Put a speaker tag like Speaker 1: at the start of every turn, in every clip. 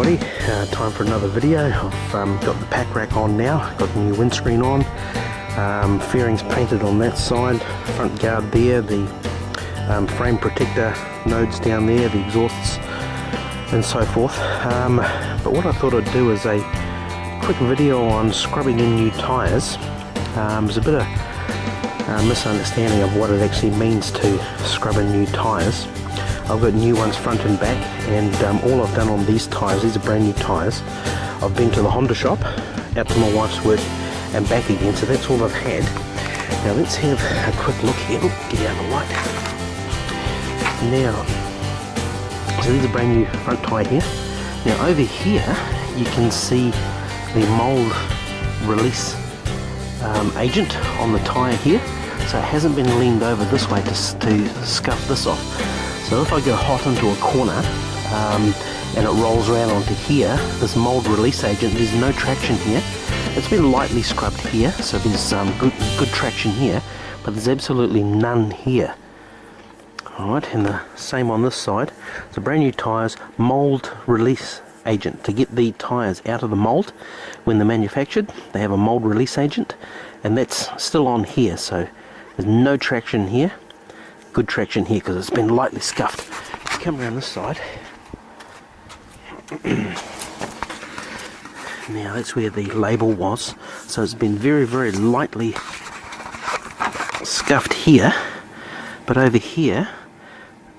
Speaker 1: everybody, time for another video. I've got the pack rack on now, got the new windscreen on, fairings painted on that side, front guard there, the frame protector nodes down there, the exhausts and so forth. But what I thought I'd do is a quick video on scrubbing in new tyres. There's a bit of misunderstanding of what it actually means to scrub in new tyres. I've got new ones front and back, and all I've done on these tyres, these are brand new tyres, I've been to the Honda shop, out to my wife's work and back again, so that's all I've had. Now let's have a quick look here. Get out of the light. Now, so these are brand new front tyre here. Now over here you can see the mould release agent on the tyre here, so it hasn't been leaned over this way to scuff this off. So if I go hot into a corner and it rolls around onto here, this mould release agent, there's no traction here. It's been lightly scrubbed here, so there's good traction here, but there's absolutely none here. Alright, and the same on this side. So brand new tyres, mould release agent. To get the tyres out of the mould when they're manufactured, they have a mould release agent, and that's still on here, so there's no traction here. Good traction here because it's been lightly scuffed. Come around this side. Now that's where the label was, so it's been very, very lightly scuffed here, but over here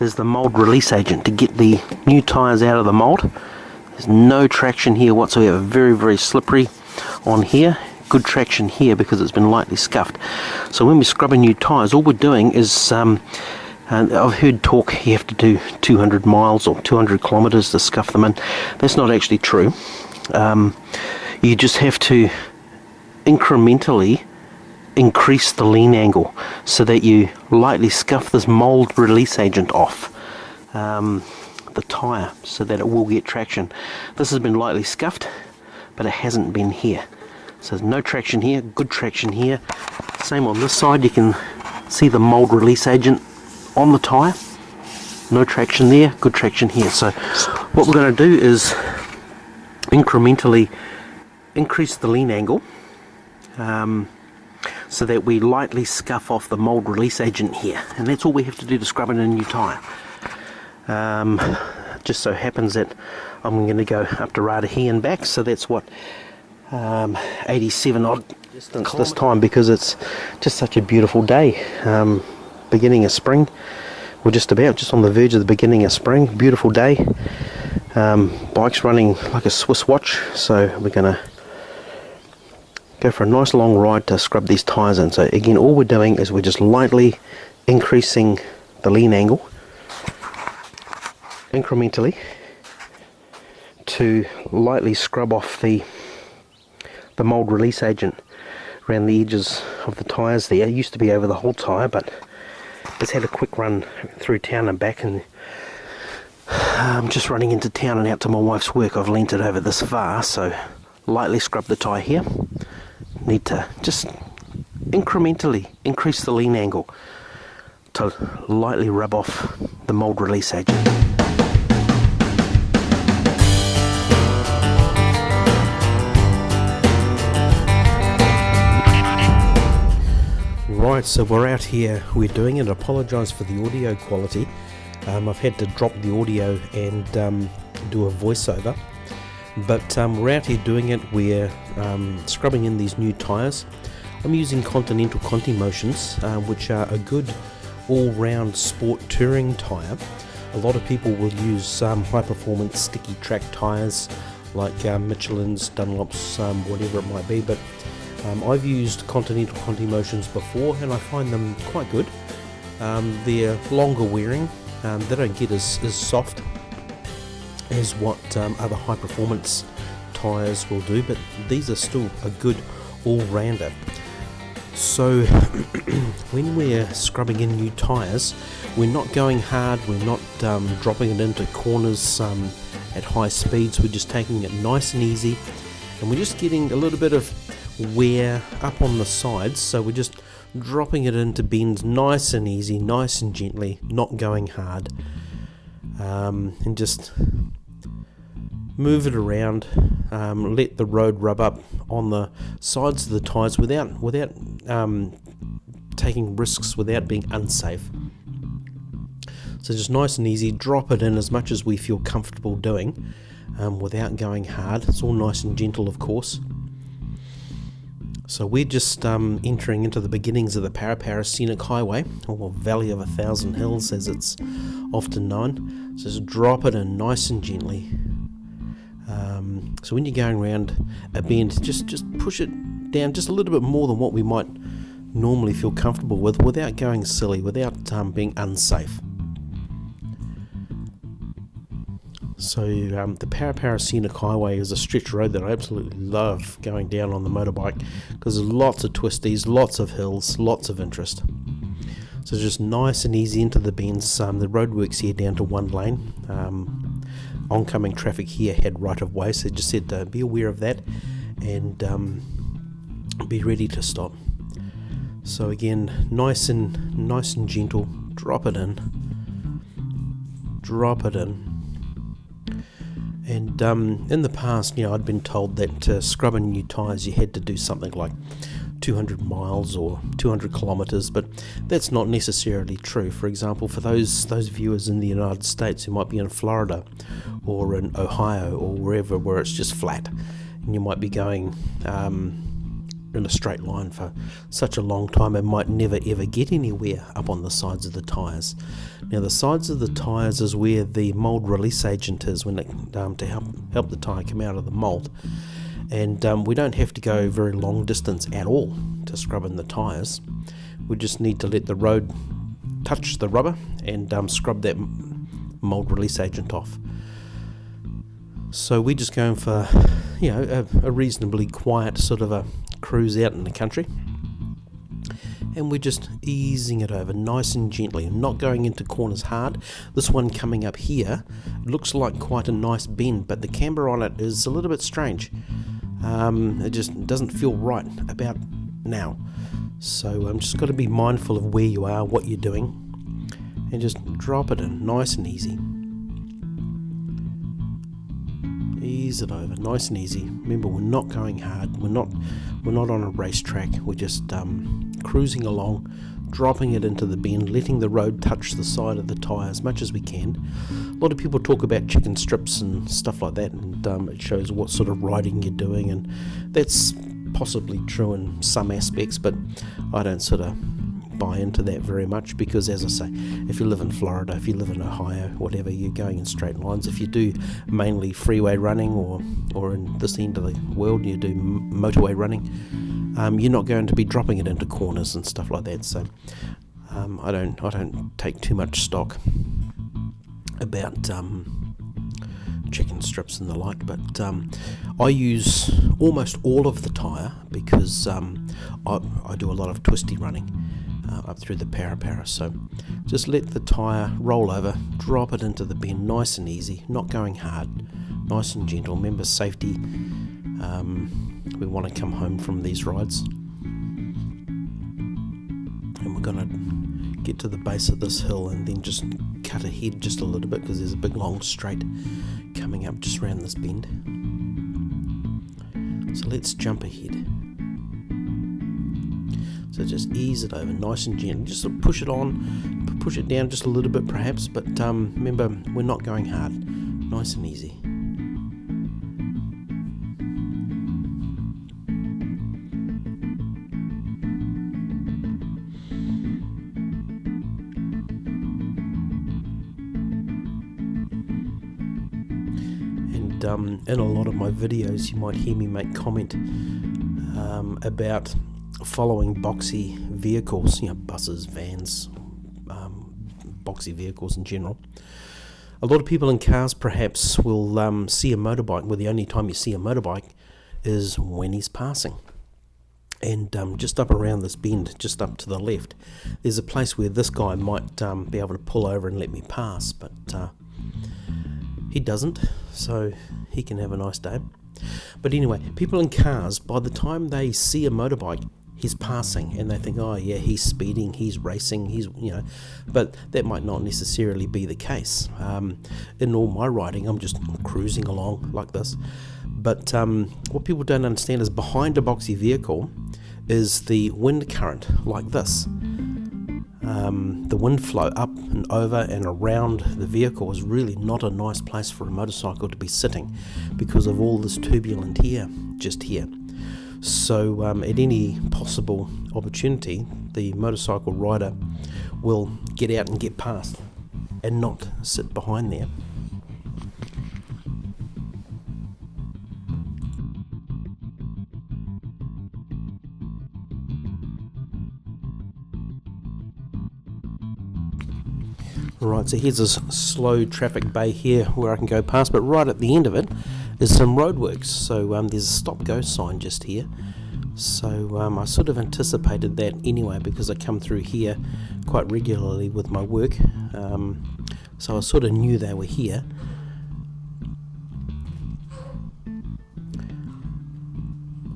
Speaker 1: there's the mould release agent to get the new tyres out of the mould. There's no traction here whatsoever, very, very slippery on here. Good traction here because it's been lightly scuffed. So when we're scrubbing new tyres, all we're doing is, I've heard talk you have to do 200 miles or 200 kilometres to scuff them in. That's not actually true. You just have to incrementally increase the lean angle so that you lightly scuff this mould release agent off the tyre so that it will get traction. This has been lightly scuffed, but it hasn't been here. So there's no traction here, good traction here. Same on this side, you can see the mould release agent on the tyre. No traction there, good traction here. So what we're going to do is incrementally increase the lean angle so that we lightly scuff off the mould release agent here. And that's all we have to do to scrub in a new tyre. Just so happens that I'm going to go up to Ratahi and back, so that's what 87 odd distance this time, because it's just such a beautiful day. Beginning of spring, we're just on the verge of the beginning of spring. Beautiful day. Bike's running like a Swiss watch, so we're gonna go for a nice long ride to scrub these tyres in. So again, all we're doing is we're just lightly increasing the lean angle incrementally to lightly scrub off the mould release agent around the edges of the tyres there. It used to be over the whole tyre, but just had a quick run through town and back, and just running into town and out to my wife's work, I've leant it over this far, so lightly scrub the tyre here. Need to just incrementally increase the lean angle to lightly rub off the mould release agent. Right, so we're out here, we're doing it. I apologise for the audio quality. I've had to drop the audio and do a voiceover, but we're out here doing it. We're scrubbing in these new tyres. I'm using Continental Contimotions, which are a good all-round sport touring tyre. A lot of people will use high-performance sticky track tyres like Michelin's, Dunlop's, whatever it might be, but I've used Continental Contimotions before and I find them quite good. They're longer wearing, they don't get as soft as what other high performance tyres will do, but these are still a good all-rounder. So when we're scrubbing in new tyres, we're not going hard, we're not dropping it into corners at high speeds, we're just taking it nice and easy, and we're just getting a little bit of wear up on the sides, so we're just dropping it into bends nice and easy, nice and gently, not going hard, and just move it around, let the road rub up on the sides of the tyres without taking risks, without being unsafe. So just nice and easy, drop it in as much as we feel comfortable doing, without going hard. It's all nice and gentle, of course. So we're just entering into the beginnings of the Parapara Scenic Highway, or Valley of 1,000 Hills as it's often known. So just drop it in nice and gently. So when you're going around a bend, just push it down just a little bit more than what we might normally feel comfortable with, without going silly, without being unsafe. So the Parapara Scenic Highway is a stretch road that I absolutely love going down on the motorbike, because there's lots of twisties, lots of hills, lots of interest. So just nice and easy into the bends. The roadworks here down to one lane. Oncoming traffic here had right of way, so just said be aware of that and be ready to stop. So again, nice and gentle. Drop it in. And in the past, I'd been told that scrubbing new tyres, you had to do something like 200 miles or 200 kilometres, but that's not necessarily true. For example, for those viewers in the United States who might be in Florida or in Ohio or wherever where it's just flat, and you might be going in a straight line for such a long time and might never ever get anywhere up on the sides of the tyres. Now the sides of the tyres is where the mould release agent is, when it, to help the tyre come out of the mould. And we don't have to go very long distance at all to scrub in the tyres. We just need to let the road touch the rubber and scrub that mould release agent off. So we're just going for a reasonably quiet sort of a cruise out in the country, and we're just easing it over nice and gently, not going into corners hard. This one coming up here looks like quite a nice bend, but the camber on it is a little bit strange. It just doesn't feel right about now. So I'm just got to be mindful of where you are, what you're doing, and just drop it in nice and easy. Ease it over nice and easy. Remember, we're not going hard, we're not on a racetrack, we're just cruising along, dropping it into the bend, letting the road touch the side of the tyre as much as we can. A lot of people talk about chicken strips and stuff like that, and it shows what sort of riding you're doing, and that's possibly true in some aspects, but I don't sort of buy into that very much, because as I say, if you live in Florida, if you live in Ohio, whatever, you're going in straight lines. If you do mainly freeway running, or in this end of the world you do motorway running, you're not going to be dropping it into corners and stuff like that. So I don't take too much stock about chicken strips and the like, but I use almost all of the tyre, because I do a lot of twisty running up through the Parapara. So just let the tyre roll over, drop it into the bend nice and easy, not going hard, nice and gentle. Remember, safety. We want to come home from these rides, and we're going to get to the base of this hill and then just cut ahead just a little bit, because there's a big long straight coming up just around this bend. So let's jump ahead. So just ease it over nice and gentle. Just sort of push it down just a little bit perhaps, but remember, we're not going hard. Nice and easy. In a lot of my videos you might hear me make comment about following boxy vehicles, buses, vans, boxy vehicles in general. A lot of people in cars perhaps will see a motorbike, where the only time you see a motorbike is when he's passing. And just up around this bend, just up to the left, there's a place where this guy might be able to pull over and let me pass, but he doesn't, so he can have a nice day. But anyway, people in cars, by the time they see a motorbike, he's passing, and they think, oh yeah, he's speeding, he's racing, he's, but that might not necessarily be the case. In all my riding, I'm just cruising along like this. But what people don't understand is behind a boxy vehicle is the wind current like this. The wind flow up and over and around the vehicle is really not a nice place for a motorcycle to be sitting because of all this turbulent air just here. So at any possible opportunity, the motorcycle rider will get out and get past and not sit behind there. Right, so here's this slow traffic bay here where I can go past, but right at the end of it is some roadworks. So there's a stop-go sign just here. So I sort of anticipated that anyway because I come through here quite regularly with my work. So I sort of knew they were here.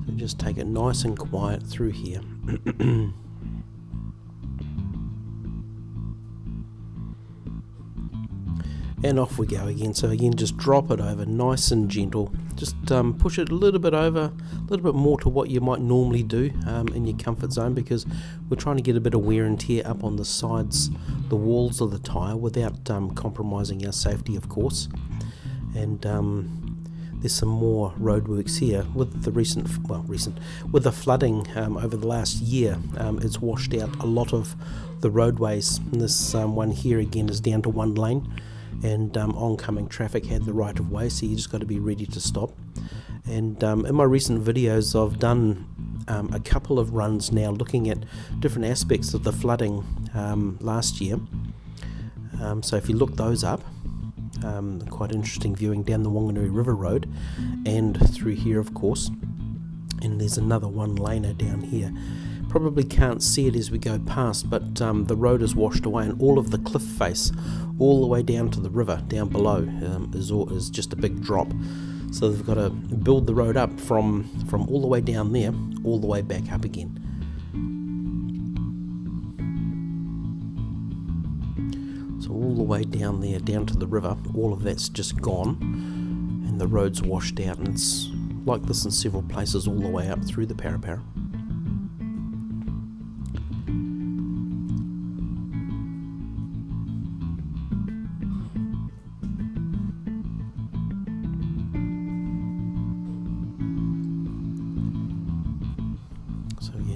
Speaker 1: So just take it nice and quiet through here. And off we go again. So again, just drop it over nice and gentle. Just push it a little bit over, a little bit more to what you might normally do in your comfort zone, because we're trying to get a bit of wear and tear up on the sides, the walls of the tyre, without compromising our safety, of course. And there's some more roadworks here with the with the flooding over the last year. It's washed out a lot of the roadways. And this one here again is down to one lane. And oncoming traffic had the right of way, so you just got to be ready to stop. And in my recent videos I've done a couple of runs now looking at different aspects of the flooding last year. So if you look those up, quite interesting viewing down the Wanganui River Road and through here, of course. And there's another one laner down here. Probably can't see it as we go past, but the road is washed away, and all of the cliff face all the way down to the river down below is just a big drop. So they've got to build the road up from all the way down there all the way back up again. So all the way down there, down to the river, all of that's just gone, and the road's washed out, and it's like this in several places all the way up through the Parapara.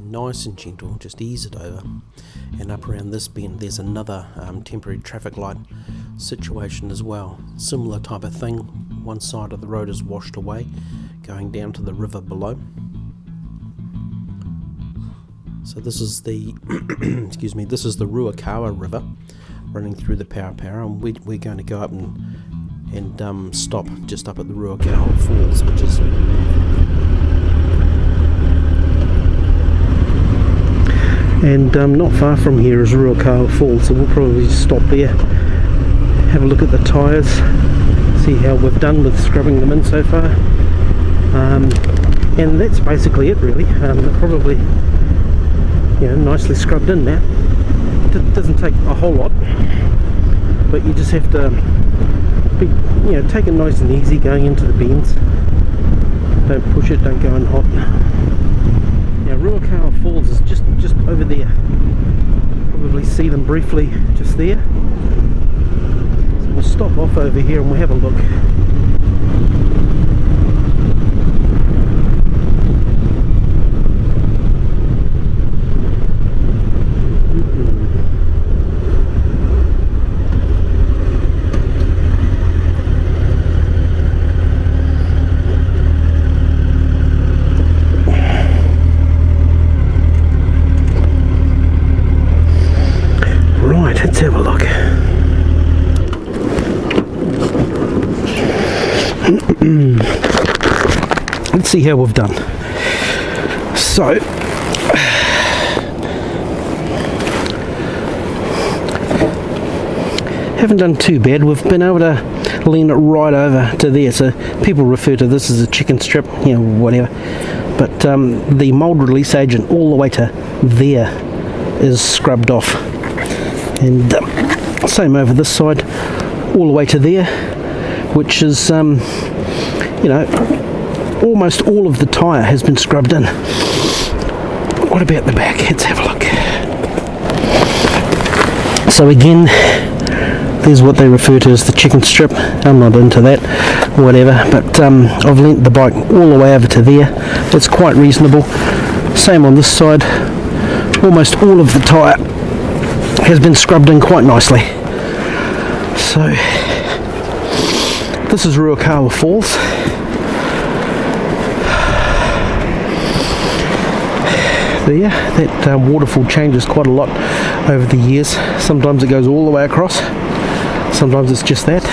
Speaker 1: Nice and gentle, just ease it over. And up around this bend there's another temporary traffic light situation as well. Similar type of thing. One side of the road is washed away, going down to the river below. So this is the excuse me, this is the Ruakawa River running through the Parapara, and we're going to go up and stop just up at the Ruakawa Falls, which is not far from here is Ruakawa Falls, so we'll probably stop there, have a look at the tyres, see how we've done with scrubbing them in so far, and that's basically it really. They're probably nicely scrubbed in now. It doesn't take a whole lot, but you just have to be, take it nice and easy going into the bends. Don't push it, don't go in hot. Now Ruakawa Falls is just over there. Probably see them briefly just there. So we'll stop off over here and we'll have a look. Let's have a look. Let's see how we've done. So haven't done too bad. We've been able to lean it right over to there, so people refer to this as a chicken strip, whatever. but the mould release agent all the way to there is scrubbed off, and same over this side, all the way to there, which is almost all of the tyre has been scrubbed in. What about the back? Let's have a look. So again, there's what they refer to as the chicken strip. I'm not into that, whatever, but I've lent the bike all the way over to there. It's quite reasonable. Same on this side. Almost all of the tyre has been scrubbed in quite nicely. So this is Ruakawa Falls. There, that waterfall changes quite a lot over the years. Sometimes it goes all the way across, sometimes it's just that,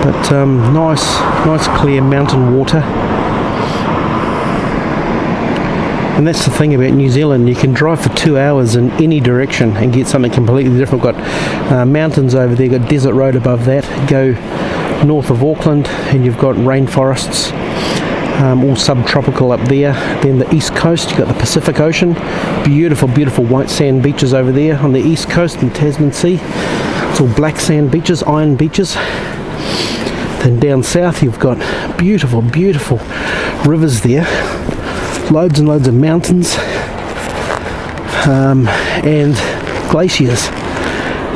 Speaker 1: but nice clear mountain water. And that's the thing about New Zealand, you can drive for 2 hours in any direction and get something completely different. We've got mountains over there, got desert road above that, go north of Auckland and you've got rainforests, all subtropical up there. Then the east coast, you've got the Pacific Ocean, beautiful white sand beaches over there on the east coast in the Tasman Sea. It's all black sand beaches, iron beaches. Then down south you've got beautiful rivers there, loads and loads of mountains, and glaciers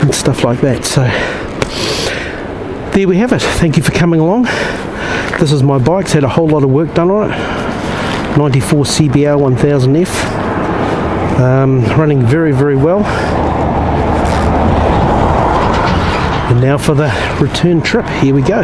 Speaker 1: and stuff like that. So there we have it. Thank you for coming along. This is my bike. It's had a whole lot of work done on it. 94 CBR1000F, running very well. And now for the return trip. Here we go.